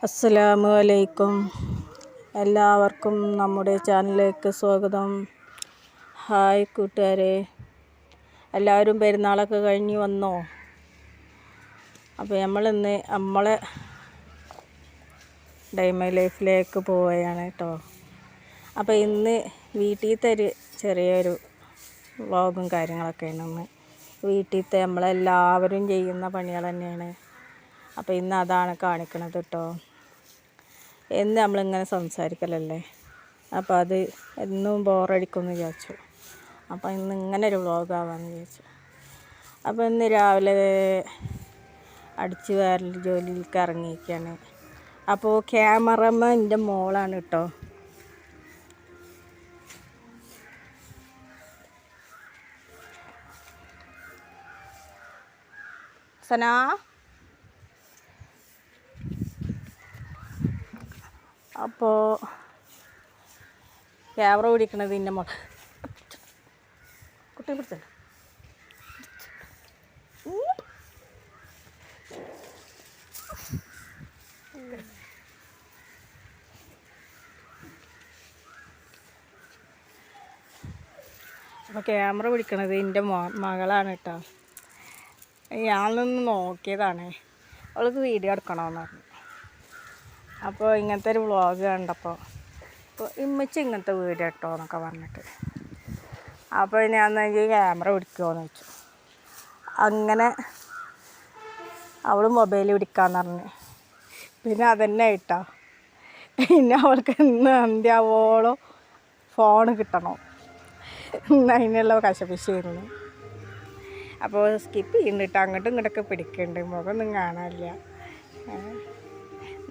അസ്സലാമു അലൈക്കും. എല്ലാവർക്കും നമ്മുടെ ചാനലിലേക്ക് സ്വാഗതം. ഹായ് കൂട്ടുകാരെ, എല്ലാവരും പെരുന്നാളൊക്കെ കഴിഞ്ഞ് വന്നോ? അപ്പോൾ നമ്മളിന്ന് നമ്മളെ ഡൈമ ലൈഫിലേക്ക് പോവുകയാണ് കേട്ടോ. അപ്പോൾ ഇന്ന് വീട്ടിലത്തെ ഒരു ചെറിയൊരു വ്ളോഗും കാര്യങ്ങളൊക്കെയാണ്. ഇന്ന് വീട്ടിലത്തെ നമ്മളെല്ലാവരും ചെയ്യുന്ന പണികൾ തന്നെയാണ്. അപ്പോൾ ഇന്ന് അതാണ് കാണിക്കണത് കേട്ടോ. എന്ന് നമ്മളിങ്ങനെ സംസാരിക്കലല്ലേ, അപ്പോൾ അത് എന്നും ബോറടിക്കുമെന്ന് വിചാരിച്ചു. അപ്പോൾ ഇന്ന് ഇങ്ങനെ ഒരു വ്ളോഗാവാമെന്ന് വിചാരിച്ചു. അപ്പോൾ ഇന്ന് രാവിലെ അടിച്ചു വാരൽ ജോലിയിലേക്ക് ഇറങ്ങിയിരിക്കുകയാണ്. അപ്പോൾ ക്യാമറമാൻ എൻ്റെ മോളാണ് കേട്ടോ. സനാ, അപ്പോൾ ക്യാമറ പിടിക്കണത് എൻ്റെ മോൾ. കുട്ടി പിടിച്ചല്ലോ. അപ്പോൾ ക്യാമറ പിടിക്കണത് എൻ്റെ മകളാണ് കേട്ടോ. ഞാനൊന്ന് നോക്കിയതാണ്, അവൾക്ക് വീഡിയോ എടുക്കണമെന്ന് പറഞ്ഞു. അപ്പോൾ ഇങ്ങനത്തെ ഒരു വ്ളോഗ് കണ്ടപ്പോൾ ഇമ്മച്ചി ഇങ്ങനത്തെ വീഡിയോ ഇട്ടോ എന്നൊക്കെ പറഞ്ഞിട്ട്, അപ്പോൾ ഞാൻ ക്യാമറ പിടിക്കുമോയെന്ന് ചോദിച്ചു. അങ്ങനെ അവൾ മൊബൈൽ പിടിക്കാമെന്ന് പറഞ്ഞു. പിന്നെ അതന്നെ ഇട്ടോ. പിന്നെ അവൾക്ക് ഇന്ന് അന്ത്യാവോളം ഫോണ് കിട്ടണം, അതിനുള്ള കശപിശയായിരുന്നു. അപ്പോൾ സ്കിപ്പ് ചെയ്യുന്നുണ്ട്, അങ്ങോട്ടും ഇങ്ങോട്ടൊക്കെ പിടിക്കുന്നുണ്ട്, മുഖമൊന്നും കാണാനില്ല.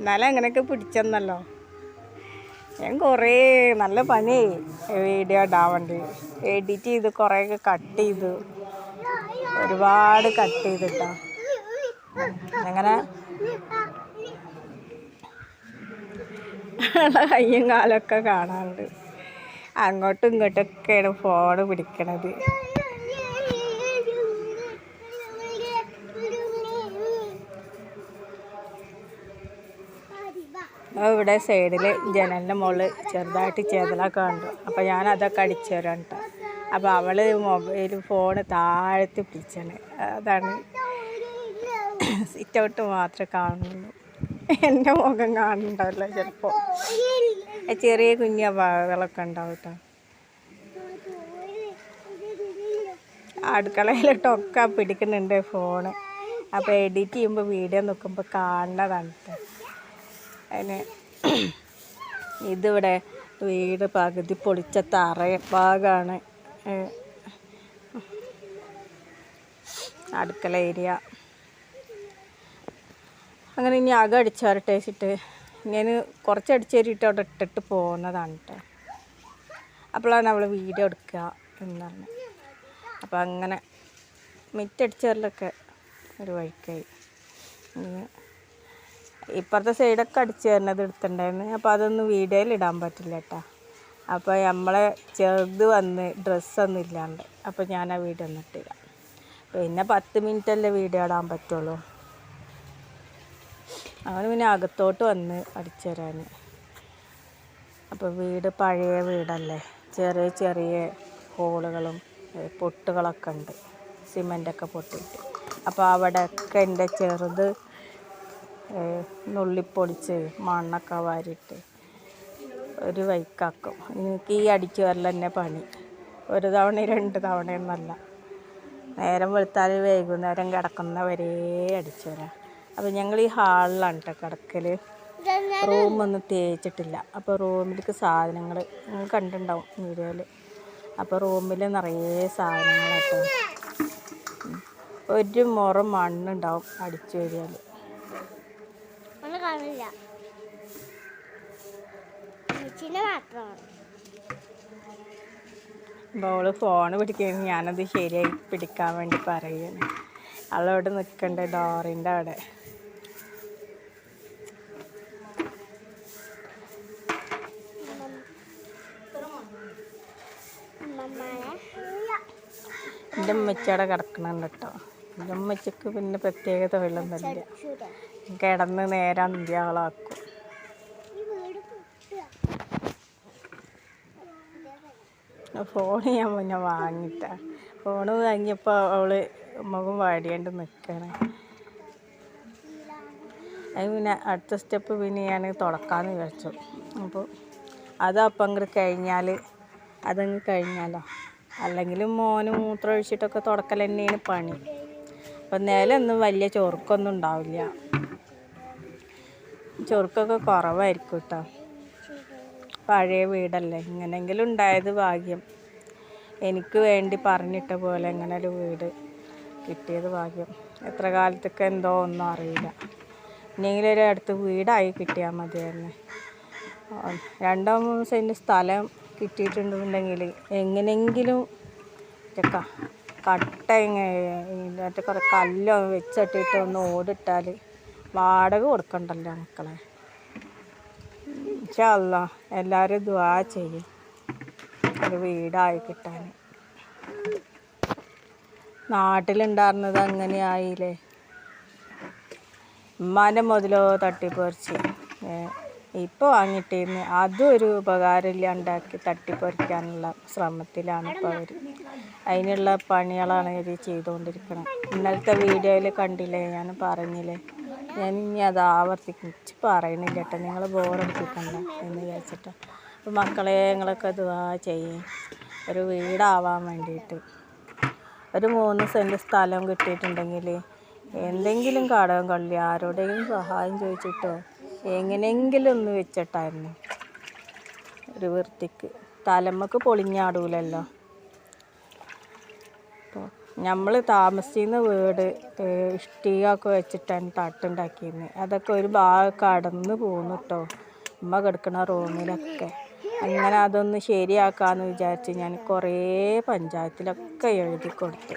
എന്നാലും അങ്ങനെയൊക്കെ പിടിച്ചെന്നല്ലോ. ഞാൻ കുറേ നല്ല പണി വീഡിയോ ഇടാൻ വേണ്ടി എഡിറ്റ് ചെയ്ത് കുറേയൊക്കെ കട്ട് ചെയ്തു, ഒരുപാട് കട്ട് ചെയ്തിട്ടോ. അങ്ങനെ കയ്യും കാലൊക്കെ കാണാറുണ്ട്. അങ്ങോട്ടും ഇങ്ങോട്ടൊക്കെയാണ് ഫോണ് പിടിക്കണത്. ഇവിടെ സൈഡിൽ ജനലിൻ്റെ മുകളിൽ ചെറുതായിട്ട് ചേതലൊക്കെ ഉണ്ട്. അപ്പോൾ ഞാനതൊക്കെ അടിച്ചു തരാം കേട്ടോ. അപ്പോൾ അവൾ മൊബൈൽ ഫോണ് താഴത്ത് പിടിച്ചാണ്. അതാണ് സിറ്റ് ഔട്ട് മാത്രമേ കാണുന്നുള്ളൂ, എൻ്റെ മുഖം കാണുന്നുണ്ടാവില്ല ചിലപ്പോൾ. ചെറിയ കുഞ്ഞ ഭാഗങ്ങളൊക്കെ ഉണ്ടാവും കേട്ടോ. അടുക്കളയിലിട്ടൊക്കെ പിടിക്കുന്നുണ്ട് ഫോണ്. അപ്പോൾ എഡിറ്റ് ചെയ്യുമ്പോൾ വീഡിയോ നോക്കുമ്പോൾ കാണുന്നതാണ് കേട്ടോ. അതിന് ഇതിവിടെ വീട് പകുതി പൊളിച്ച തറ ഭാഗമാണ്, അടുക്കള ഏരിയ. അങ്ങനെ ഇനി അകം അടിച്ചു വരട്ടെ വെച്ചിട്ട് ഞാൻ കുറച്ച് അടിച്ചേരിയിട്ട് അവിടെ ഇട്ടിട്ട് പോകുന്നതാണ് കേട്ടോ. അപ്പോഴാണ് അവൾ വീഡിയോ എടുക്കുക എന്ന് പറഞ്ഞു. അപ്പോൾ അങ്ങനെ മിറ്റടിച്ചവരിലൊക്കെ ഒരു വഴിക്കായി. ഇപ്പുറത്തെ സൈഡൊക്കെ അടിച്ചു തരുന്നത് എടുത്തിട്ടുണ്ടായിരുന്നു. അപ്പോൾ അതൊന്നും വീഡിയോയിൽ ഇടാൻ പറ്റില്ല കേട്ടോ. അപ്പോൾ നമ്മളെ ചെറുത് വന്ന് ഡ്രസ്സൊന്നും ഇല്ലാണ്ട്, അപ്പോൾ ഞാൻ ആ വീഡിയോ ഒന്നും ഇട്ടില്ല. പിന്നെ 10 മിനിറ്റല്ലേ വീഡിയോ ഇടാൻ പറ്റുള്ളൂ. അങ്ങനെ പിന്നെ അകത്തോട്ട് വന്ന് അടിച്ചു തരാൻ. അപ്പോൾ വീട് പഴയ വീടല്ലേ, ചെറിയ ചെറിയ ഹോളുകളും പൊട്ടുകളൊക്കെ ഉണ്ട്, സിമൻ്റൊക്കെ പൊട്ടിയിട്ട്. അപ്പോൾ അവിടെയൊക്കെ എൻ്റെ ചെറുത് നുള്ളിപ്പൊടിച്ച് മണ്ണൊക്കെ വാരിയിട്ട് ഒരു വൈക്കാക്കും. എനിക്ക് ഈ അടിച്ചു വരൽ തന്നെ പണി. ഒരു തവണ 2 തവണയൊന്നുമല്ല. നേരം വെളുത്താൽ വൈകുന്നേരം കിടക്കുന്നവരെ അടിച്ചു വരാം. അപ്പോൾ ഞങ്ങൾ ഈ ഹാളിലാണ് കേട്ടോ കിടക്കൽ. റൂമൊന്നും തേച്ചിട്ടില്ല. അപ്പോൾ റൂമിലേക്ക് സാധനങ്ങൾ നിങ്ങൾ കണ്ടിട്ടുണ്ടാവും വീഡിയോയിൽ. അപ്പോൾ റൂമിൽ നിറയെ സാധനങ്ങളാട്ടോ. ഒരു മുറ മണ്ണുണ്ടാവും അടിച്ചു വരികയിൽ. അവള് ഫോണ് പിടിക്കുകയാണ്, ഞാനത് ശരിയായി പിടിക്കാൻ വേണ്ടി പറയുകയാണ്. അവളവിടെ നിൽക്കണ്ടേ ഡോറിൻ്റെ അവിടെ. എൻ്റെ ഉമ്മച്ചി അവിടെ കിടക്കണുണ്ട് കേട്ടോ. എൻ്റെ ഉമ്മച്ചിക്ക് പിന്നെ പ്രത്യേക തൊഴിലൊന്നുമില്ല. കിടന്ന് നേരെ അന്ത്യാളാക്കും. ഫോണ് ഞാൻ മുന്നേ വാങ്ങിട്ടാ. ഫോണ് വാങ്ങിയപ്പോൾ അവള് മുഖം വാടിയാണ്ട് നിൽക്കണേ. അത് പിന്നെ അടുത്ത സ്റ്റെപ്പ് പിന്നെ ഞാൻ തുടക്കാമെന്ന് വിചാരിച്ചു. അപ്പോൾ അതപ്പം അങ്ങോട്ട് കഴിഞ്ഞാൽ അതങ്ങ് കഴിഞ്ഞാലോ. അല്ലെങ്കിലും മോന് മൂത്രം ഒഴിച്ചിട്ടൊക്കെ തുടക്കൽ തന്നെയാണ് പണി. അപ്പം നിലമൊന്നും വലിയ ചൊറുക്കൊന്നും ഉണ്ടാവില്ല. ചൊറുക്കൊക്കെ കുറവായിരിക്കും കേട്ടോ. പഴയ വീടല്ലേ, ഇങ്ങനെങ്കിലും ഉണ്ടായത് ഭാഗ്യം. എനിക്ക് വേണ്ടി പറഞ്ഞിട്ട പോലെ ഇങ്ങനെ ഒരു വീട് കിട്ടിയത് ഭാഗ്യം. എത്ര കാലത്തൊക്കെ എന്തോ ഒന്നും അറിയില്ല. ഇനിയെങ്കിലും ഒരു അടുത്ത് വീടായി കിട്ടിയാൽ മതിയായിരുന്നു. 2-3 സെൻറ്റ് സ്ഥലം കിട്ടിയിട്ടുണ്ടെന്നുണ്ടെങ്കിൽ എങ്ങനെയെങ്കിലും കട്ട മറ്റേ കുറേ കല്ലോ വെച്ചിട്ടിട്ട് ഒന്ന് ഓടിട്ടാൽ വാടക കൊടുക്കണ്ടല്ലോ മക്കളെ. ഇൻഷാ അല്ലാഹ് എല്ലാവരും ദുആ ചെയ്യും ഒരു വീടായി കിട്ടാൻ. നാട്ടിലുണ്ടായിരുന്നത് അങ്ങനെ ആയില്ലേ. ഉമ്മാൻ്റെ മുതലോ തട്ടിപ്പറിച്ച് ഇപ്പോൾ വാങ്ങിയിട്ടിരുന്ന് അതും ഒരു ഉപകാരമില്ലാണ്ടാക്കി തട്ടിപ്പറിക്കാനുള്ള ശ്രമത്തിലാണ് ഇപ്പോൾ അവർ. അതിനുള്ള പണികളാണ് ഇവർ ചെയ്തുകൊണ്ടിരിക്കുന്നത്. ഇന്നലത്തെ വീഡിയോയിൽ കണ്ടില്ലേ, ഞാൻ പറഞ്ഞില്ലേ. ഞാൻ ഇനി അത് ആവർത്തിച്ച് പറയണില്ല കേട്ടോ, നിങ്ങൾ ബോറടിപ്പിക്കണ്ട എന്ന് വിചാരിച്ചിട്ട്. അപ്പോൾ മക്കളെ നിങ്ങളൊക്കെ ദുആ ചെയ്യും ഒരു വീടാവാൻ വേണ്ടിയിട്ട്. ഒരു 3 സെൻറ്റ് സ്ഥലം കിട്ടിയിട്ടുണ്ടെങ്കിൽ എന്തെങ്കിലും കടവും കള്ളി ആരോടെങ്കിലും സഹായം ചോദിച്ചിട്ടോ എങ്ങനെയെങ്കിലും ഒന്ന് വെച്ചിട്ടായിരുന്നു ഒരു വൃത്തിക്ക്. തലമ്മക്ക് പൊളിഞ്ഞാടൂലല്ലോ. അപ്പോൾ നമ്മൾ താമസിക്കുന്ന വീട് ഇഷ്ടികയൊക്കെ വെച്ചിട്ടാണ് തട്ടുണ്ടാക്കിയിരുന്നത്. അതൊക്കെ ഒരു ഭാഗം കടന്ന് പോന്നു കേട്ടോ, ഉമ്മ കിടക്കുന്ന റൂമിലൊക്കെ. അങ്ങനെ അതൊന്ന് ശരിയാക്കാമെന്ന് വിചാരിച്ച് ഞാൻ കുറേ പഞ്ചായത്തിലൊക്കെ എഴുതി കൊടുത്തു.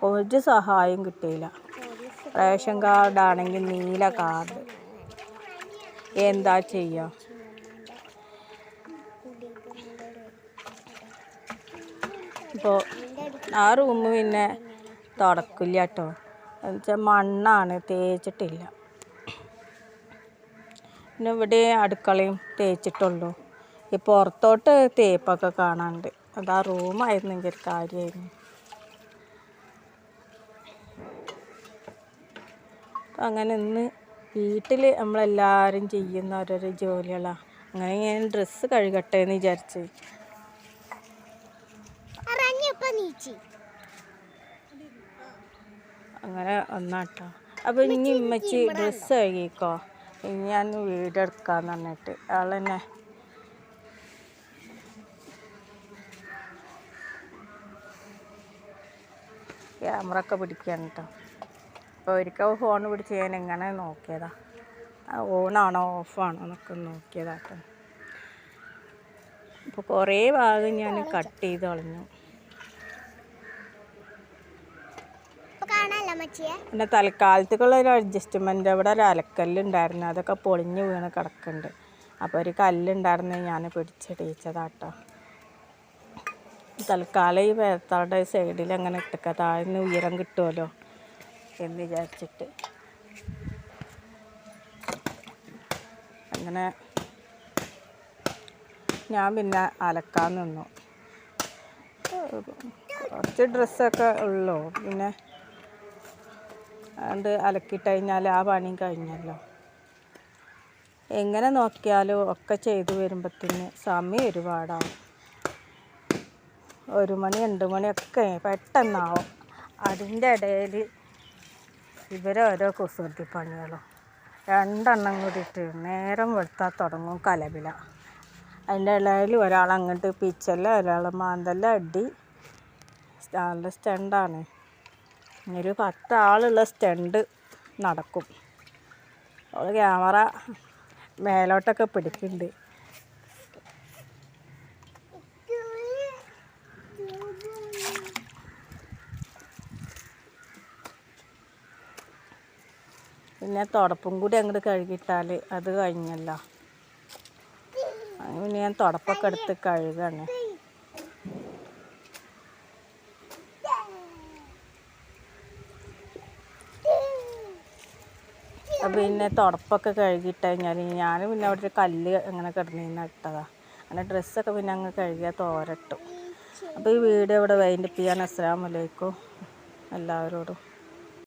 ഒരു സഹായം കിട്ടിയില്ല. റേഷൻ കാർഡാണെങ്കിൽ നീല കാർഡ്. എന്താ ചെയ്യുക? ഇപ്പോൾ ആ റൂം പിന്നെ തുടക്കില്ല കേട്ടോ. എന്നുവെച്ചാൽ മണ്ണാണ്, തേച്ചിട്ടില്ല. പിന്നെ ഇവിടെ അടുക്കളയും തേച്ചിട്ടുള്ളൂ. ഈ പുറത്തോട്ട് തേപ്പൊക്കെ കാണാനുണ്ട്. അത് ആ റൂമായിരുന്നെങ്കിൽ ഒരു കാര്യമായിരുന്നു. അങ്ങനെ ഇന്ന് വീട്ടിൽ നമ്മളെല്ലാവരും ചെയ്യുന്ന ഓരോരോ ജോലികളാണ്. അങ്ങനെ ഞാൻ ഡ്രസ്സ് കഴുകട്ടെ എന്ന് വിചാരിച്ച് അങ്ങനെ ഒന്നാട്ടോ. അപ്പോൾ ഇനി ഉമ്മച്ചി ഡ്രസ്സ് കഴുകിക്കോ, ഇനി ഞാൻ വീഡിയോ എടുക്കാമെന്ന് പറഞ്ഞിട്ട് ആൾ തന്നെ ക്യാമറ ഒക്കെ പിടിക്കുകയാണ് കേട്ടോ. അപ്പോൾ ഒരിക്കൽ ഫോൺ പിടിച്ച് ഞാൻ എങ്ങനെ നോക്കിയതാ, ഓണാണോ ഓഫാണോ എന്നൊക്കെ നോക്കിയതാട്ടോ. അപ്പോൾ കുറേ ഭാഗം ഞാൻ കട്ട് ചെയ്ത് കളഞ്ഞു. പിന്നെ തൽക്കാലത്തേക്കുള്ള ഒരു അഡ്ജസ്റ്റ്മെൻറ്റ്, അവിടെ ഒരു അലക്കല്ലുണ്ടായിരുന്നു, അതൊക്കെ പൊളിഞ്ഞ് വീണ് കിടക്കുന്നുണ്ട്. അപ്പോൾ ഒരു കല്ലുണ്ടായിരുന്നു, ഞാൻ പിടിച്ചിടിച്ചതാട്ടോ. തൽക്കാലം ഈ പേരത്താളുടെ സൈഡിൽ അങ്ങനെ ഇട്ടൊക്കെ താഴ്ന്ന് ഉയരം കിട്ടുമല്ലോ എന്ന് വിചാരിച്ചിട്ട് അങ്ങനെ ഞാൻ പിന്നെ അലക്കാൻ നിന്നു. കുറച്ച് ഡ്രസ്സൊക്കെ ഉള്ളൂ, പിന്നെ അതുകൊണ്ട് അലക്കിയിട്ട് കഴിഞ്ഞാൽ ആ പണിയും കഴിഞ്ഞല്ലോ. എങ്ങനെ നോക്കിയാലും ഒക്കെ ചെയ്ത് വരുമ്പോഴത്തേന് സമയം ഒരുപാടാവും. 1 മണി 2 മണിയൊക്കെ പെട്ടെന്നാവും. അതിൻ്റെ ഇടയിൽ ഇവരോരോ കുസൃതി പണികളും 2 എണ്ണം കൂടിയിട്ട് നേരം വെളുത്താൽ തുടങ്ങും കലപില. അതിൻ്റെ ഇടയിൽ ഒരാൾ അങ്ങോട്ട് പിച്ചല്ല, ഒരാൾ മാന്തല്ല, അടി. നല്ല സ്റ്റണ്ടാണ്. ഒരു 10 ആളുള്ള സ്റ്റണ്ട് നടക്കും. അവൾ ക്യാമറ മേലോട്ടൊക്കെ പിടിക്കുന്നുണ്ട്. പിന്നെ തുടപ്പും കൂടി അങ്ങോട്ട് കഴുകിയിട്ടാൽ അത് കഴിഞ്ഞല്ലോ. അങ്ങനെ ഞാൻ തുടപ്പൊക്കെ എടുത്ത് കഴുകാണ്. അപ്പം പിന്നെ തുടപ്പൊക്കെ കഴുകിയിട്ട് കഴിഞ്ഞാൽ ഞാൻ പിന്നെ അവിടെ ഒരു കല്ല് അങ്ങനെ കിടന്നിരുന്ന ഇട്ടതാണ്. അങ്ങനെ ഡ്രസ്സൊക്കെ പിന്നെ അങ്ങ് കഴുകിയാൽ തോരട്ടു. അപ്പോൾ ഈ വീഡിയോ ഇവിടെ വൈൻഡപ്പ് ചെയ്യാൻ. അസ്സലാമു അലൈക്കും എല്ലാവരോടും.